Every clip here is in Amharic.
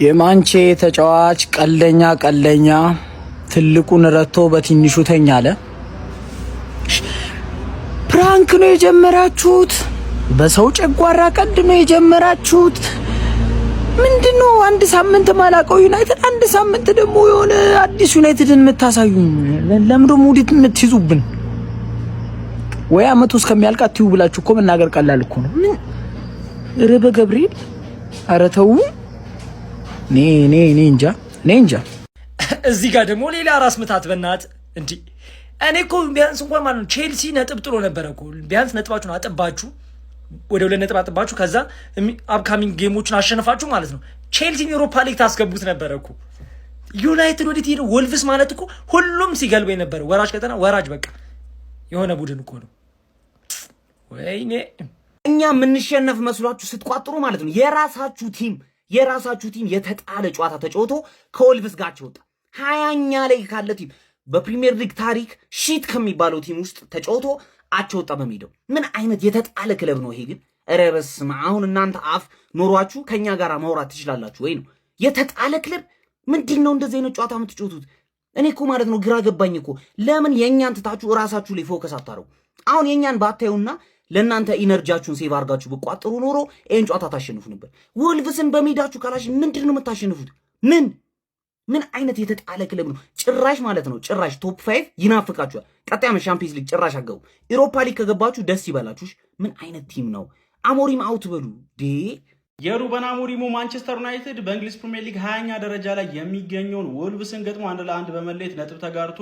የማንቼ ተጫዋች ቀልደኛ ትልቁን ረቶ በትንሹ ተኛለ። ፕራንክ ነው የጀመራችሁት? በሰው ጨጓራ ቀልድ ነው የጀመራችሁት? ምንድነው? አንድ ሳምንት ማላቀው ዩናይትድ፣ አንድ ሳምንት ደግሞ የሆነ አዲስ ዩናይትድን የምታሳዩን። ለምዶ ሙዲት የምትይዙብን ወይ አመቱ እስከሚያልቅ አትዩ ብላችሁ እኮ መናገር ቀላል እኮ ነው። ምን ረበ ገብርኤል፣ ኧረ ተው። እኔ እንጃ። እዚህ ጋር ደግሞ ሌላ ራስ ምታት በእናት እንዲ እኔ እኮ ቢያንስ እንኳን ማለት ነው ቼልሲ ነጥብ ጥሎ ነበረ እኮ ቢያንስ ነጥባችሁን አጥባችሁ ወደ 2 ነጥብ አጥባችሁ ከዛ አፕካሚንግ ጌሞችን አሸነፋችሁ ማለት ነው ቼልሲን ዩሮፓ ሊግ ታስገቡት ነበረ እኮ። ዩናይትድ ወዴት ሄደ? ወልቭስ ማለት እኮ ሁሉም ሲገልበው የነበረ ወራጅ ከተና ወራጅ በቃ የሆነ ቡድን እኮ ነው። ወይኔ እኛ የምንሸነፍ መስሏችሁ ስትቋጥሩ ማለት ነው የራሳችሁ ቲም የተጣለ ጨዋታ ተጫውቶ ከወልቭስ ጋር ወጣ። 20ኛ ላይ ካለ ቲም በፕሪሚየር ሊግ ታሪክ ሺት ከሚባለው ቲም ውስጥ ተጫውቶ አቸወጣ በሜዳው። ምን አይነት የተጣለ ክለብ ነው ይሄ ግን? ኧረ በስመ አብ። አሁን እናንተ አፍ ኖሯችሁ ከኛ ጋር ማውራት ትችላላችሁ ወይ ነው? የተጣለ ክለብ ምንድነው እንደዚህ አይነት ጨዋታ የምትጫወቱት? እኔ እኮ ማለት ነው ግራ ገባኝ እኮ። ለምን የኛን ትታችሁ ራሳችሁ ላይ ፎከስ አታረጉ? አሁን የኛን ባታዩና ለእናንተ ኢነርጂያችሁን ሴቭ አድርጋችሁ ብቋጥሩ ኖሮ ይሄን ጨዋታ ታሸንፉ ነበር። ወልቭስን በሜዳችሁ ካላሽ ምንድነው የምታሸንፉት? ምን አይነት የተጣለ ክለብ ነው? ጭራሽ ማለት ነው ጭራሽ ቶፕ 5 ይናፍቃችኋል። ቀጣይ ዓመት ሻምፒየንስ ሊግ ጭራሽ አገቡ። ኢሮፓ ሊግ ከገባችሁ ደስ ይበላችሁሽ። ምን አይነት ቲም ነው? አሞሪም አውት በሉ ዴ የሩበን አሞሪሙ ማንቸስተር ዩናይትድ በእንግሊዝ ፕሪሚየር ሊግ 20ኛ ደረጃ ላይ የሚገኘውን ወልቭስን ገጥሞ 1-1 በመለየት ነጥብ ተጋርቶ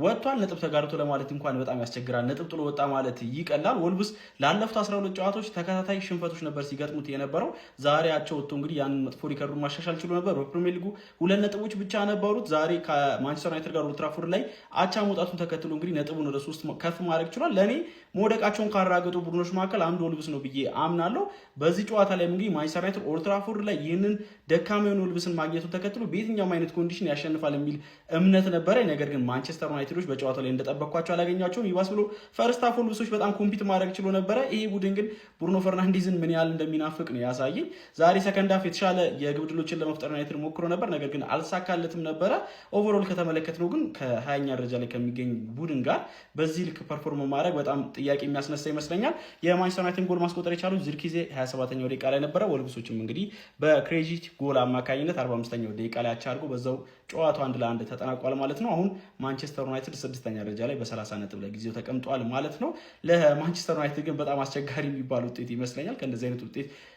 ወጥቷል። ነጥብ ተጋርቶ ለማለት እንኳን በጣም ያስቸግራል። ነጥብ ጥሎ ወጣ ማለት ይቀላል። ወልቭስ ላለፉት 12 ጨዋታዎች ተከታታይ ሽንፈቶች ነበር ሲገጥሙት የነበረው። ዛሬ አቸው ወጥቶ እንግዲህ ያንን መጥፎ ሪከርዱን ማሻሻል ችሎ ነበር። በፕሪሚየር ሊጉ 2 ነጥቦች ብቻ ነበሩት። ዛሬ ከማንቸስተር ዩናይትድ ጋር ኦልድ ትራፎርድ ላይ አቻ መውጣቱን ተከትሎ እንግዲህ ነጥቡን ወደ 3 ከፍ ማድረግ ችሏል። ለኔ መውደቃቸውን ካረጋገጡ ቡድኖች መካከል አንዱ ወልቭስ ነው ብዬ አምናለሁ። በዚህ ጨዋታ ላይ እንግዲህ ማንቸስተር ዩናይትድ ኦልድ ትራፎርድ ላይ ይህንን ደካማ የሆነ ወልቭስን ማግኘቱን ተከትሎ በየትኛውም አይነት ኮንዲሽን ያሸንፋል የሚል እምነት ነበረ። ነገር ግን ማንቸስተር ዩናይትዶች በጨዋታው ላይ እንደጠበቅኳቸው አላገኛቸውም። ይባስ ብሎ ፈርስት ሃፍ ወልቭሶች በጣም ኮምፒት ማድረግ ችሎ ነበረ። ይሄ ቡድን ግን ብሩኖ ፈርናንዴዝን ምን ያህል እንደሚናፍቅ ነው ያሳየኝ። ዛሬ ሰከንድ ሃፍ የተሻለ የግብ ዕድሎችን ለመፍጠር ዩናይትድ ሞክሮ ነበር፣ ነገር ግን አልሳካለትም ነበረ። ኦቨርኦል ከተመለከትነው ግን ከ20ኛ ደረጃ ላይ ከሚገኝ ቡድን ጋር በዚህ ልክ ፐርፎርም ማድረግ በጣም ጥያቄ የሚያስነሳ ይመስለኛል። የማንቸስተር ዩናይትድ ጎል ማስቆጠር የቻሉት ዚርክዜ 27ኛው ደቂቃ ላይ ነበረ። ወልቭሶችም እንግዲህ በክሬዚ ጎል አማካኝነት 45ኛው ደቂቃ ላይ አቻ አድርጎ በዛው ጨዋታው 1-1 ተጠናቋል ማለት ነው። አሁን ማንቸስተር ዩናይትድ 6ኛ ደረጃ ላይ በ30 ነጥብ ለጊዜው ተቀምጧል ማለት ነው። ለማንቸስተር ዩናይትድ ግን በጣም አስቸጋሪ የሚባል ውጤት ይመስለኛል።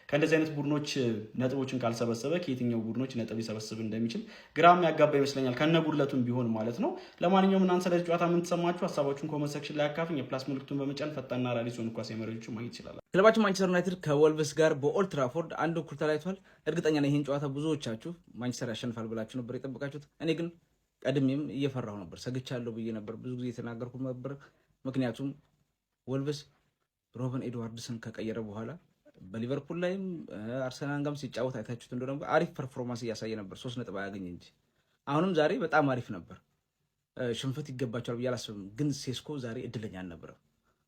ከእንደዚህ አይነት ቡድኖች ነጥቦችን ካልሰበሰበ ከየትኛው ቡድኖች ነጥብ ሊሰበስብ እንደሚችል ግራም ያጋባ ይመስለኛል፣ ከነጉድለቱም ቢሆን ማለት ነው። ለማንኛውም እናንተ ስለዚህ ጨዋታ ምን ተሰማችሁ? ሀሳባችሁን ኮመንት ሴክሽን ላይ አካፍኝ። የፕላስ ምልክቱን በመጫን ፈጣንና አዳዲስ ሆኑ ኳስ መረጃዎችን ማግኘት ይችላል። ክለባችን ማንቸስተር ዩናይትድ ከወልቭስ ጋር በኦልድ ትራፎርድ አንድ እኩል ተለያይቷል። እርግጠኛ ነኝ ይህን ጨዋታ ብዙዎቻችሁ ማንቸስተር ያሸንፋል ብላችሁ ነበር የጠበቃችሁት። እኔ ግን ቀድሜም እየፈራሁ ነበር፣ ሰግቻለሁ ብዬ ነበር፣ ብዙ ጊዜ የተናገርኩት ነበር። ምክንያቱም ወልቭስ ሮበን ኤድዋርድስን ከቀየረ በኋላ በሊቨርፑል ላይም አርሰናል ጋርም ሲጫወት አይታችሁት እንደሆነ አሪፍ ፐርፎርማንስ እያሳየ ነበር፣ 3 ነጥብ አያገኝ እንጂ። አሁንም ዛሬ በጣም አሪፍ ነበር። ሽንፈት ይገባቸዋል ብዬ አላስብም፣ ግን ሴስኮ ዛሬ እድለኛ አልነበረም።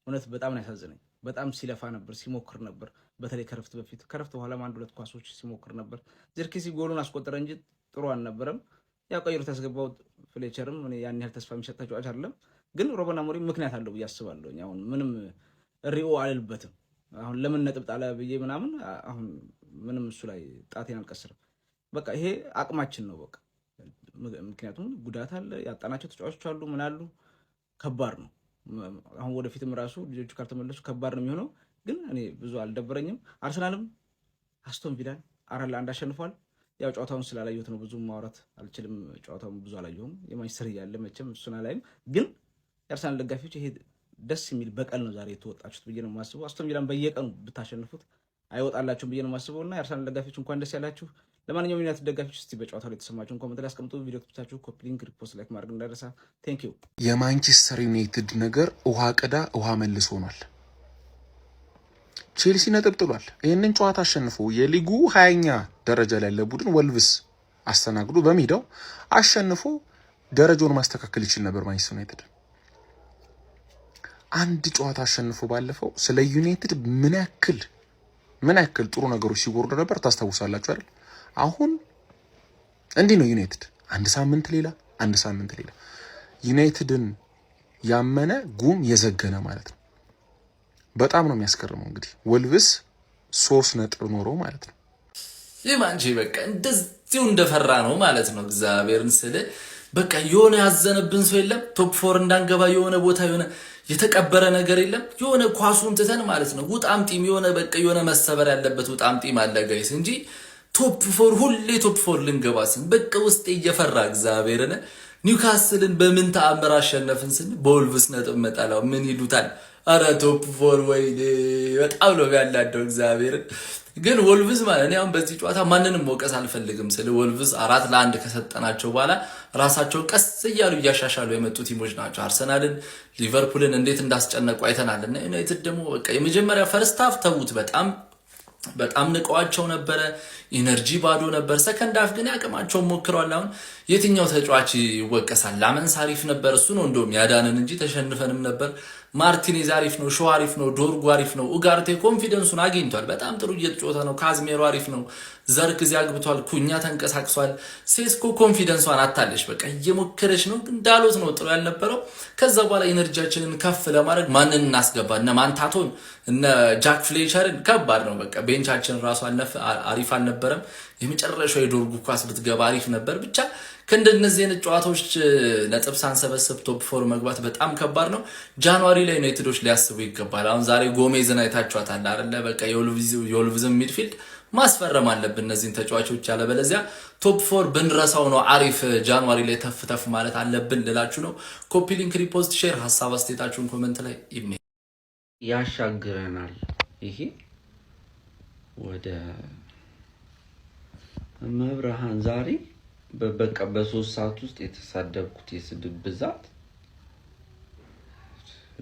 እውነት በጣም ነው ያሳዝነኝ። በጣም ሲለፋ ነበር፣ ሲሞክር ነበር። በተለይ ከረፍት በፊት ከረፍት በኋላም 1-2 ኳሶች ሲሞክር ነበር። ዚርክዜ ጎሉን አስቆጠረ እንጂ ጥሩ አልነበረም። ያው ቀይሮት ያስገባው ፍሌቸርም ያን ያህል ተስፋ የሚሰጥ ተጫዋች አይደለም። ግን ሮበን አሞሪም ምክንያት አለው ብዬ አስባለሁ። አሁን ምንም ሪኦ አልልበትም። አሁን ለምን ነጥብ ጣለ ብዬ ምናምን አሁን ምንም እሱ ላይ ጣቴን አልቀስርም። በቃ ይሄ አቅማችን ነው በቃ። ምክንያቱም ጉዳት አለ፣ ያጣናቸው ተጫዋቾች አሉ፣ ምን አሉ። ከባድ ነው። አሁን ወደፊትም ራሱ ልጆቹ ካልተመለሱ ከባድ ነው የሚሆነው። ግን እኔ ብዙ አልደበረኝም። አርሰናልም አስቶን ቪላን 4-1 አሸንፏል። ያው ጨዋታውን ስላላየሁት ነው ብዙ ማውራት አልችልም። ጨዋታውን ብዙ አላየሁም። የማንቸስተር ያለ መቼም እሱን አላይም። ግን የአርሰናል ደጋፊዎች ይሄ ደስ የሚል በቀል ነው ዛሬ የተወጣችሁት ብዬ ነው የማስበው። አስቶን ቪላን በየቀኑ ብታሸንፉት አይወጣላችሁም ብዬ ነው የማስበው እና የአርሰናል ደጋፊዎች እንኳን ደስ ያላችሁ። ለማንኛውም ዩናይትድ ደጋፊዎች እስቲ በጨዋታው ላይ የተሰማችሁን ኮሜንት ላይ አስቀምጡ። ቪዲዮ ክፍታችሁ ኮፒ ሊንክ፣ ሪፖስት፣ ላይክ ማድረግ እንዳይረሳ። ቴንክ ዩ። የማንቸስተር ዩናይትድ ነገር ውሃ ቅዳ ውሃ መልስ ሆኗል። ቼልሲ ነጥብ ጥሏል። ይህንን ጨዋታ አሸንፎ የሊጉ 20ኛ ደረጃ ላይ ያለ ቡድን ወልቭስ አስተናግዶ በሜዳው አሸንፎ ደረጃውን ማስተካከል ይችል ነበር። ማንቸስተር ዩናይትድ አንድ ጨዋታ አሸንፎ ባለፈው ስለ ዩናይትድ ምን ያክል ጥሩ ነገሮች ሲወርዱ ነበር ታስታውሳላችሁ አይደል? አሁን እንዲህ ነው ዩናይትድ። አንድ ሳምንት ሌላ፣ አንድ ሳምንት ሌላ። ዩናይትድን ያመነ ጉም የዘገነ ማለት ነው። በጣም ነው የሚያስገርመው። እንግዲህ ወልቭስ 3 ነጥብ ኖሮ ማለት ነው። ይህ ማንቼ በቃ እንደዚሁ እንደፈራ ነው ማለት ነው። እግዚአብሔርን ስለ በቃ የሆነ ያዘነብን ሰው የለም። ቶፕ 4 እንዳንገባ የሆነ ቦታ የሆነ የተቀበረ ነገር የለም። የሆነ ኳሱን ትተን ማለት ነው ውጣም ጢም የሆነ በቃ የሆነ መሰበር ያለበት ውጣም ጢም አለ ጋይስ እንጂ ቶፕ 4 ሁሌ ቶፕ 4 ልንገባስን በቃ ውስጥ እየፈራ እግዚአብሔርን ኒውካስልን በምን ተአምር አሸነፍን ስን በወልቭስ ነጥብ መጣላው ምን ይሉታል? አረ ቶፕ 4 ወይ በጣም ነው ያላደው እግዚአብሔርን። ግን ወልቭስ ማለት እኔ አሁን በዚህ ጨዋታ ማንንም መውቀስ አልፈልግም። ስለ ወልቭስ 4-1 ከሰጠናቸው በኋላ ራሳቸው ቀስ እያሉ እያሻሻሉ የመጡ ቲሞች ናቸው። አርሰናልን፣ ሊቨርፑልን እንዴት እንዳስጨነቁ አይተናል። እና ዩናይትድ ደግሞ በቃ የመጀመሪያ ፈርስት ሃፍ ተውት በጣም ንቀዋቸው ነበረ። ኢነርጂ ባዶ ነበር። ሰከንድ ሃፍ ግን ያቅማቸውን ሞክረዋል። አሁን የትኛው ተጫዋች ይወቀሳል? ላመንስ አሪፍ ነበር። እሱ ነው እንደውም ያዳነን እንጂ ተሸንፈንም ነበር። ማርቲኔዝ አሪፍ ነው። ሾ አሪፍ ነው። ዶርጉ አሪፍ ነው። ኡጋርቴ ኮንፊደንሱን አግኝቷል። በጣም ጥሩ እየተጫወተ ነው። ካዝሜሮ አሪፍ ነው። ዘርክዚ አግብቷል። ኩኛ ተንቀሳቅሷል። ሴስኮ ኮንፊደንሷን አታለች። በቃ እየሞከረች ነው፣ ግን ዳሎት ነው ጥሩ ያልነበረው። ከዛ በኋላ ኤነርጂያችንን ከፍ ለማድረግ ማንን እናስገባ? እነ ማንታቶን እነ ጃክ ፍሌቸርን ከባድ ነው። በቃ ቤንቻችን ራሱ አሪፍ አልነበረም። የመጨረሻው የዶርጉ ኳስ ብትገባ አሪፍ ነበር። ብቻ ከእንደነዚህ አይነት ጨዋታዎች ነጥብ ሳንሰበስብ ቶፕ 4 መግባት በጣም ከባድ ነው። ጃንዋሪ ላይ ዩናይትዶች ሊያስቡ ይገባል። አሁን ዛሬ ጎሜዝን አይታችኋታል አይደለ? በቃ የወልቭዝን ሚድፊልድ ማስፈረም አለብን እነዚህን ተጫዋቾች፣ ያለበለዚያ ቶፕ 4 ብንረሳው ነው አሪፍ። ጃንዋሪ ላይ ተፍ ማለት አለብን ልላችሁ ነው። ኮፒ ሊንክ፣ ሪፖስት፣ ሼር፣ ሀሳብ አስተያየታችሁን ኮሜንት ላይ ያሻግረናል። ይሄ ወደ መብርሃን ዛሬ በቃ በ3 ሰዓት ውስጥ የተሳደብኩት የስድብ ብዛት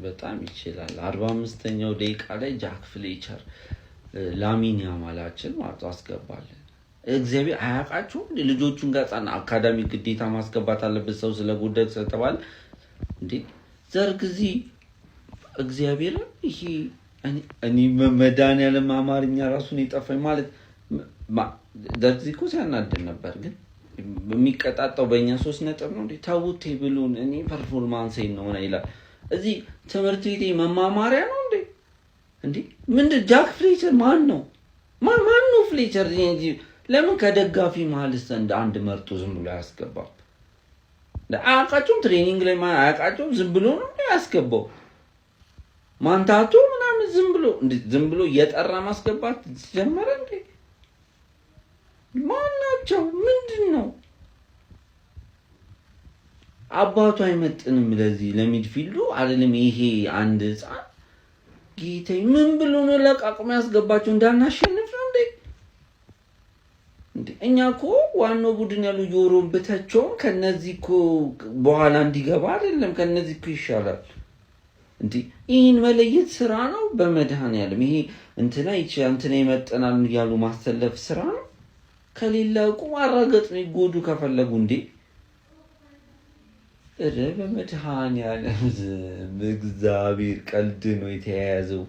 በጣም ይችላል። 45ኛው ደቂቃ ላይ ጃክ ፍሌቸር ላሚን ያማላችን ማለት አስገባለን። እግዚአብሔር አያውቃችሁም? ልጆቹን ጋጻና አካዳሚ ግዴታ ማስገባት አለበት ሰው ስለጎደል ስለተባለ እንዴ ዘርግዚ እግዚአብሔር ይሄ እኔ መድኃኒዓለም አማርኛ ራሱን የጠፋኝ ማለት ዘርግዚ እኮ ሲያናድድ ነበር። ግን የሚቀጣጣው በእኛ 3 ነጥብ ነው እንዴ? ታውት ቴብሉን እኔ ፐርፎርማንስ ነው ይላል። እዚህ ትምህርት ቤት መማማሪያ ነው እንዴ? እንዴ ምንድን ጃክ ፍሌቸር ማን ነው? ማን ነው ፍሌቸር? ለምን ከደጋፊ መሀልስ አንድ መርጦ ዝም ብሎ አያስገባም? አያውቃቸውም? ትሬኒንግ ላይ አያውቃቸውም? ዝም ብሎ ነው ያስገባው። ማንታቶ ምናምን ዝም ብሎ እየጠራ ማስገባት ጀመረ እንዴ? ማናቸው? ምንድን ነው? አባቱ አይመጥንም ለዚህ ለሚድፊልዱ አይደለም። ይሄ አንድ ህፃን ጌታዬ ምን ብሎ ነው ለቃቅሞ ያስገባቸው? እንዳናሸንፍ ነው እንዴ? እኛ እኮ ዋናው ቡድን ያሉ ዮሮን በተቸው ከነዚህ እኮ በኋላ እንዲገባ አይደለም። ከነዚህ እኮ ይሻላል እንዴ? ይሄን መለየት ስራ ነው። በመድኃኒዓለም ይሄ እንትና ይመጥናል ያሉ ማስተለፍ ስራ ነው። ከሌላ ቁም አረጋግጥ ነው ይጎዱ ከፈለጉ እንዴ? በመድኃኒዓለም በእግዚአብሔር ቀልድ ነው የተያያዘው።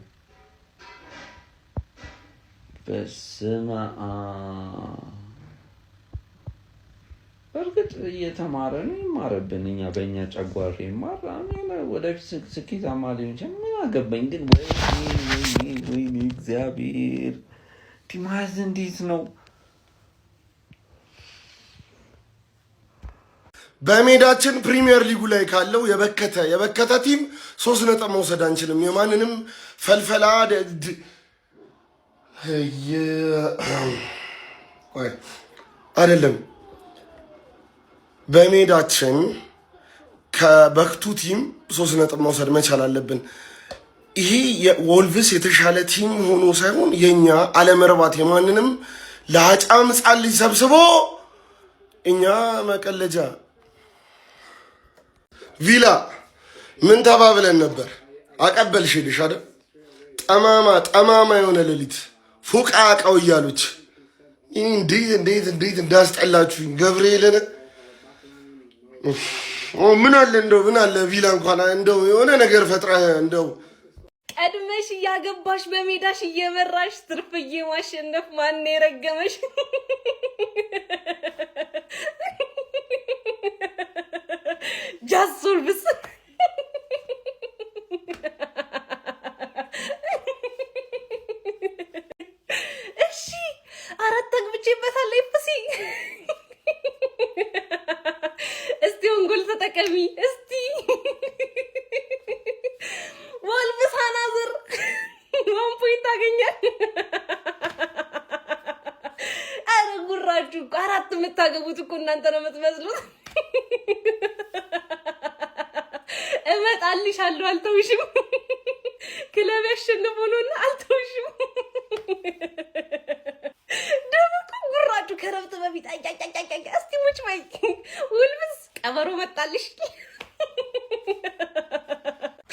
በስመ አብ። በእርግጥ እየተማረ ነው ይማረብን። እኛ በእኛ ጨጓራ ይማር ወደፊት ስኬታማ ሊሆን ይችላል። ምን አገባኝ ግን ወይ እግዚአብሔር ቲማዝ እንዴት ነው? በሜዳችን ፕሪሚየር ሊጉ ላይ ካለው የበከተ ቲም 3 ነጥብ መውሰድ አንችልም። የማንንም ፈልፈላ አይደለም። በሜዳችን ከበክቱ ቲም 3 ነጥብ መውሰድ መቻል አለብን። ይሄ የወልቭስ የተሻለ ቲም ሆኖ ሳይሆን የኛ አለመርባት የማንንም ለአጫም ሕፃን ልጅ ሰብስቦ እኛ መቀለጃ ቪላ ምን ተባብለን ነበር? አቀበልሽ ሄድሽ አይደል? ጠማማ የሆነ ሌሊት ፉቃ አቃው እያሉች እንዴት እንዳስጠላችሁኝ ገብርኤልን። ምን አለ ቪላ እንኳን እንደው የሆነ ነገር ፈጥረህ እንደው ቀድመሽ እያገባሽ በሜዳሽ እየመራሽ ትርፍዬ ማሸነፍ ማን የረገመሽ? ጃስ ወልቭስ እሺ 4 ተግብቼበታለሁ ኤፍሲ እስቲ ወንጎል ተጠቀሚ እስቲ ወልቭስ አናዝር 1 ፖይንት ታገኛል አረ ጉራችሁ 4 የምታገቡት እኮ እናንተ ነው የምትመስሉት እመጣልሻለሁ አልተውሽም ክለብ ያሸንፉልና አልተውሽም ደምኩ ጉራችሁ ከረፍት በፊት አጫጫጫጫ እስቲ ሙጭ በይ ወልቭስ ቀበሮ መጣልሽ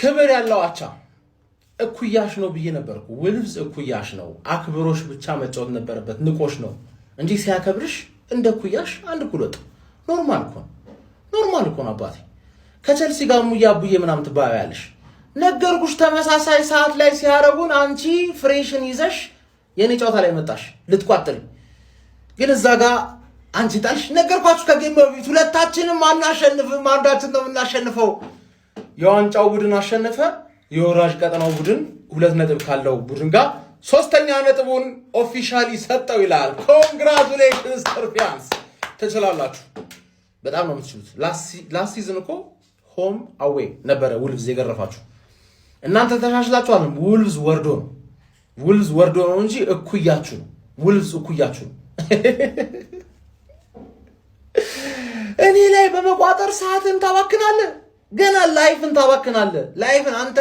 ክብር ያለው አቻ እኩያሽ ነው ብዬ ነበርኩ ወልቭስ እኩያሽ ነው አክብሮሽ ብቻ መጫወት ነበረበት ንቆሽ ነው እንጂ ሲያከብርሽ እንደ እኩያሽ አንድ ኩሎጥ ኖርማል እኮ ነው አባቴ ከቸልሲ ጋር ሙያቡዬ ምናምን ትባያለሽ ነገርኩሽ ተመሳሳይ ሰዓት ላይ ሲያረጉን አንቺ ፍሬሽን ይዘሽ የኔ ጨዋታ ላይ መጣሽ ልትቋጥሪ ግን እዛ ጋር አንቺ ጣልሽ ነገርኳችሁ ከጌም በፊት ሁለታችንም አናሸንፍም አንዳችን ነው እናሸንፈው የዋንጫው ቡድን አሸነፈ የወራጅ ቀጠናው ቡድን 2 ነጥብ ካለው ቡድን ጋር ሶስተኛ ነጥቡን ኦፊሻሊ ሰጠው ይላል ኮንግራቹሌሽንስ ተርፊያንስ ተችላላችሁ በጣም ነው የምትችሉት ላስት ሲዝን እኮ ሆም አዌይ ነበረ ውልቭስ የገረፋችሁ እናንተ ተሻሽላችኋል ውልቭስ ወርዶ ነው እንጂ እኩያችሁ ነው ውልቭስ እኩያችሁ ነው እኔ ላይ በመቋጠር ሰዓትን ታባክናለህ ገና ላይፍን ታባክናለህ ላይፍን አንተ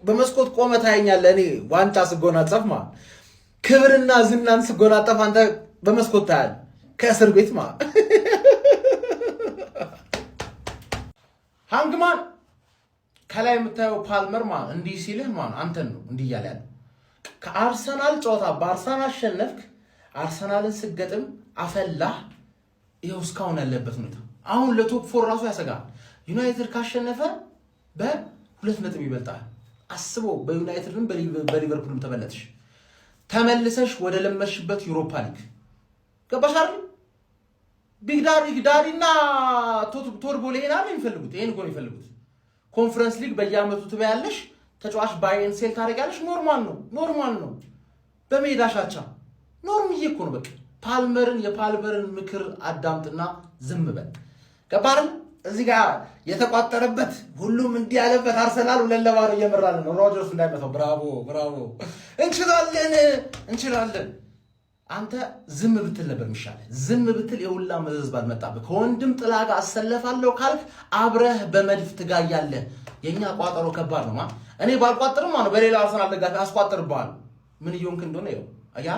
በመስኮት ቆመ ታየኛለህ እኔ ዋንጫ ስጎናጸፍ ማለት ክብርና ዝናን ስጎናጸፍ አንተ በመስኮት ታያለህ ከእስር ቤት ማለት ሃንግማን ከላይ የምታየው ፓልመር ማለት እንዲህ ሲልህ ማለት አንተን ነው እንዲህ እያለ ያለ ከአርሰናል ጨዋታ በአርሰናል አሸነፍክ አርሰናልን ስገጥም አፈላህ ይኸው እስካሁን ያለበት ሁኔታ አሁን ለቶፕ 4 ራሱ ያሰጋል ዩናይትድ ካሸነፈ በ2 ነጥብ ይበልጣል አስበው በዩናይትድም በሊቨርፑልም ተበለጥሽ ተመልሰሽ ወደ ለመሽበት ዩሮፓ ሊግ ገባሽ አይደል ቢግዳሪና ቶርቦ ሌና ነው የሚፈልጉት ይሄን እኮ ነው የሚፈልጉት ኮንፈረንስ ሊግ በየአመቱ ትበያለሽ ተጫዋች ባይን ሴል ታደርጋለሽ ኖርማል ነው በሜዳሻቻ ኖርማል እኮ ነው በቃ የፓልመርን ምክር አዳምጥና ዝም በል ገባህ እዚህ ጋር የተቋጠረበት ሁሉም እንዲህ ያለበት አርሰናል 2-0 እየመራን ነው ሮጀርስ እንዳይመታው ብራቮ እንችላለን አንተ ዝም ብትል ነበር የሚሻለው ዝም ብትል የሁላ መዘዝ ባልመጣብህ ከወንድም ጥላ ጋር አሰለፋለሁ ካልክ አብረህ በመድፍ ትጋያለህ የኛ ቋጠሮ ከባድ ነው እኔ ባልቋጥርም ማለት በሌላ አርሰናል ደጋፊ አስቋጥርብሃል ምን ይሆንክ እንደሆነ ይኸው አያ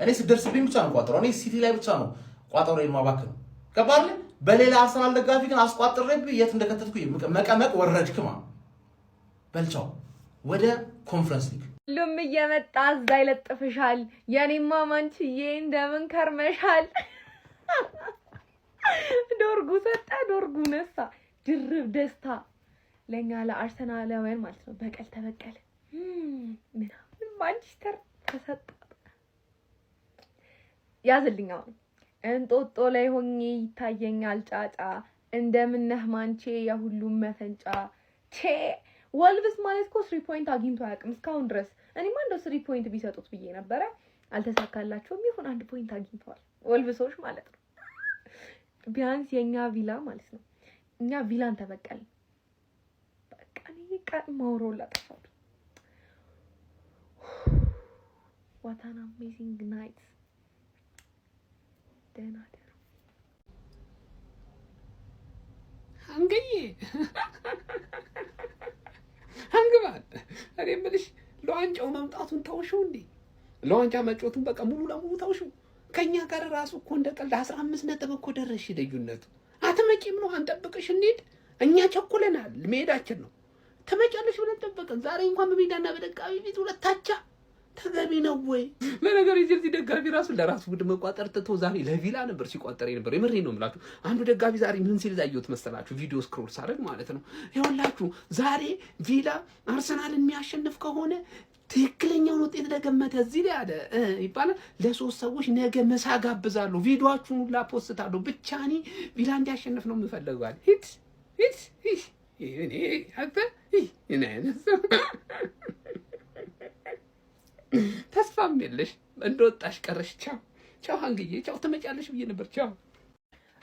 እኔ ስደርስብኝ ብቻ ነው ቋጠሮ እኔ ሲቲ ላይ ብቻ ነው ቋጠሮ የማባክነው ከባድ በሌላ አርሰናል ደጋፊ ግን አስቋጥሬብህ የት እንደከተትኩ መቀመቅ ወረድክ ማለት በልቻው ወደ ኮንፈረንስ ሊግ ሁሉም እየመጣ እዛ ይለጥፍሻል የኔማ ማንቺዬ እንደምን ከርመሻል ዶርጉ ሰጣ ዶርጉ ነሳ ድርብ ደስታ ለኛ ለአርሰናላውያን ማለት ነው በቀል ተበቀለ ምናምን ማንቸስተር ተሰጣ ያዝልኛው እንጦጦ ላይ ሆኜ ይታየኛል ጫጫ እንደምነህ ማንቼ የሁሉም መፈንጫ ወልቭስ ማለት እኮ 3 ፖይንት አግኝቶ አያውቅም እስካሁን ድረስ እኔማ እንደው 3 ፖይንት ቢሰጡት ብዬ ነበረ አልተሳካላቸውም ይሁን 1 ፖይንት አግኝተዋል ወልቭሶች ማለት ነው ቢያንስ የኛ ቪላ ማለት ነው እኛ ቪላን ተበቀል በቃ ነው ማውሮላ ተፋቱ what an amazing night ደህና ደሩ አንገዬ አንግባል እኔ የምልሽ ለዋንጫው መምጣቱን ታውሽው እንዴ ለዋንጫ መጮቱን በቃ ሙሉ ለሙሉ ታውሽው ከኛ ጋር ራሱ እኮ እንደቀልድ 15 ነጥብ እኮ ደረሽ ልዩነቱ አትመጪም ነው አንጠብቅሽ እንዴት እኛ ቸኩለናል መሄዳችን ነው ተመጫለሽ ብለን ጠበቀን ዛሬ እንኳን በሜዳና በደጋፊ ፊት ሁለታቻ ተገቢ ነው ወይ ለነገር ይዘልዚ ደጋፊ ራሱ ለራሱ ጉድ መቋጠር ተቶ ዛሬ ለቪላ ነበር ሲቋጠር ነበር የምሬ ነው የምላችሁ አንዱ ደጋፊ ዛሬ ምን ሲል ዛየሁት መሰላችሁ ቪዲዮ ስክሮል ሳደርግ ማለት ነው ይኸውላችሁ ዛሬ ቪላ አርሰናል የሚያሸንፍ ከሆነ ትክክለኛውን ውጤት ደገመተ እዚህ ላይ አለ ይባላል ለሶስት ሰዎች ነገ ምሳ ጋብዛለሁ ቪዲዮአችሁን ሁላ ፖስታለሁ ብቻ እኔ ቪላ እንዲያሸንፍ ነው የምፈልገው ሂት እኔ አንተ እኔ ተስፋም የለሽ እንደወጣሽ ቀረሽ። ቻው ቻው አንግዬ ቻው። ትመጫለሽ ብዬ ነበር። ቻው።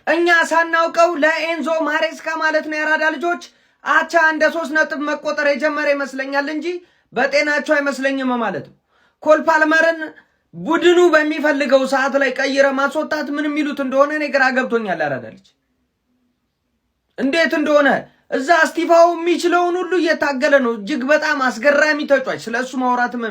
እኛ ሳናውቀው ለኤንዞ ማሬስካ ማለት ነው የአራዳ ልጆች አቻ እንደ 3 ነጥብ መቆጠር የጀመረ ይመስለኛል እንጂ በጤናቸው አይመስለኝም ማለት ነው። ኮል ፓልመርን ቡድኑ በሚፈልገው ሰዓት ላይ ቀይረ ማስወጣት ምን የሚሉት እንደሆነ እኔ ግራ ገብቶኛል። ያራዳ ልጅ እንዴት እንደሆነ እዛ ስቲፋው የሚችለውን ሁሉ እየታገለ ነው። እጅግ በጣም አስገራሚ ተጫዋች፣ ስለሱ ማውራትም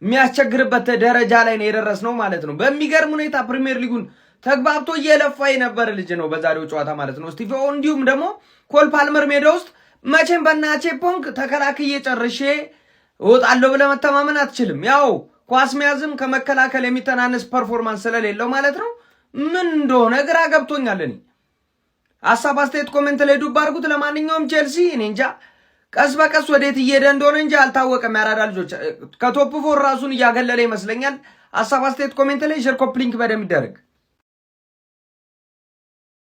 የሚያስቸግርበት ደረጃ ላይ ነው የደረስነው ማለት ነው። በሚገርም ሁኔታ ፕሪሚየር ሊጉን ተግባብቶ እየለፋ የነበረ ልጅ ነው በዛሬው ጨዋታ ማለት ነው ስቲፋው። እንዲሁም ደግሞ ኮል ፓልመር ሜዳ ውስጥ መቼም በእናቼ ፖንክ ተከላክዬ ጨርሼ እወጣለሁ ብለህ መተማመን አትችልም። ያው ኳስ መያዝም ከመከላከል የሚተናነስ ፐርፎርማንስ ስለሌለው ማለት ነው። ምን እንደሆነ ግራ ገብቶኛል። እኔ ሀሳብ አስተያየት ኮሜንት ላይ ዱብ አድርጉት። ለማንኛውም ቼልሲ እኔ እንጃ ቀስ በቀስ ወዴት እየሄደ እንደሆነ እንጂ አልታወቀም። ያራዳ ልጆች ከቶፕ ፎር ራሱን እያገለለ ይመስለኛል። ሀሳብ አስተያየት ኮሜንት ላይ ሼር ኮፕሊንክ በደም ይደረግ።